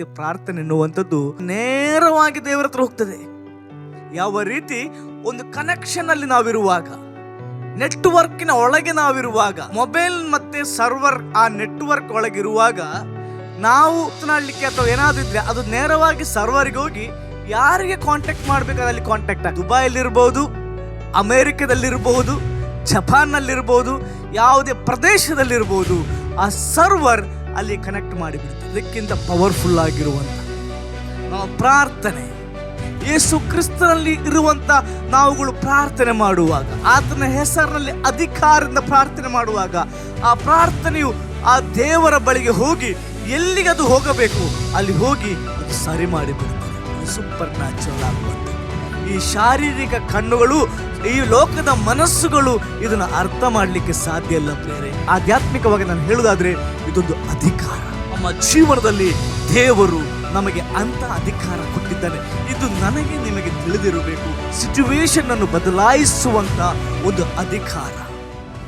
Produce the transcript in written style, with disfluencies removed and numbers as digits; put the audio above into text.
ಪ್ರಾರ್ಥನೆ ಎನ್ನುವಂಥದ್ದು ನೇರವಾಗಿ ದೇವರ ಹತ್ರ ಹೋಗ್ತದೆ. ಯಾವ ರೀತಿ ಒಂದು ಕನೆಕ್ಷನ್ ಅಲ್ಲಿ ನಾವಿರುವಾಗ, ನೆಟ್ವರ್ಕಿನ ಒಳಗೆ ನಾವಿರುವಾಗ, ಮೊಬೈಲ್ ಮತ್ತೆ ಸರ್ವರ್ ಆ ನೆಟ್ವರ್ಕ್ ಒಳಗಿರುವಾಗ ನಾವು ಮಾತನಾಡಲಿಕ್ಕೆ ಅಥವಾ ಏನಾದ್ರು ಇದ್ರೆ ಅದು ನೇರವಾಗಿ ಸರ್ವರ್ಗೆ ಹೋಗಿ ಯಾರಿಗೆ ಕಾಂಟ್ಯಾಕ್ಟ್ ಮಾಡಬೇಕಾದ್ರೆ ಅಲ್ಲಿ ಕಾಂಟ್ಯಾಕ್ಟ್ ಆಗ. ದುಬೈಲಿರ್ಬೋದು, ಅಮೇರಿಕದಲ್ಲಿರ್ಬಹುದು, ಜಪಾನ್ನಲ್ಲಿರ್ಬೋದು, ಯಾವುದೇ ಪ್ರದೇಶದಲ್ಲಿರ್ಬೋದು, ಆ ಸರ್ವರ್ ಅಲ್ಲಿ ಕನೆಕ್ಟ್ ಮಾಡಿಬಿಡ್ತದೆ. ಅದಕ್ಕಿಂತ ಪವರ್ಫುಲ್ ಆಗಿರುವಂಥ ನಾವು ಪ್ರಾರ್ಥನೆ, ಯೇಸು ಕ್ರಿಸ್ತನಲ್ಲಿ ಇರುವಂತ ನಾವುಗಳು ಪ್ರಾರ್ಥನೆ ಮಾಡುವಾಗ, ಆತನ ಹೆಸರಿನಲ್ಲಿ ಅಧಿಕಾರದಿಂದ ಪ್ರಾರ್ಥನೆ ಮಾಡುವಾಗ, ಆ ಪ್ರಾರ್ಥನೆಯು ಆ ದೇವರ ಬಳಿಗೆ ಹೋಗಿ ಎಲ್ಲಿಗೆ ಅದು ಹೋಗಬೇಕು ಅಲ್ಲಿ ಹೋಗಿ ಅದು ಸರಿ ಮಾಡಿಬಿಡುತ್ತದೆ. ಸೂಪರ್ ನ್ಯಾಚುರಲ್ ಆಗುವಂತ ಈ ಶಾರೀರಿಕ ಕಣ್ಣುಗಳು, ಈ ಲೋಕದ ಮನಸ್ಸುಗಳು ಇದನ್ನು ಅರ್ಥ ಮಾಡಲಿಕ್ಕೆ ಸಾಧ್ಯ ಇಲ್ಲ. ಬೇರೆ ಆಧ್ಯಾತ್ಮಿಕವಾಗಿ ನಾನು ಹೇಳುವುದಾದ್ರೆ ಇದೊಂದು ಅಧಿಕಾರ. ನಮ್ಮ ಜೀವನದಲ್ಲಿ ದೇವರು ನಮಗೆ ಅಂತ ಅಧಿಕಾರ ಕೊಟ್ಟಿದ್ದಾನೆ. ಇದು ನನಗೆ ನಿಮಗೆ ತಿಳಿದಿರಬೇಕು. ಸಿಚುವೇಶನ್ ಅನ್ನು ಬದಲಾಯಿಸುವಂತ ಒಂದು ಅಧಿಕಾರ.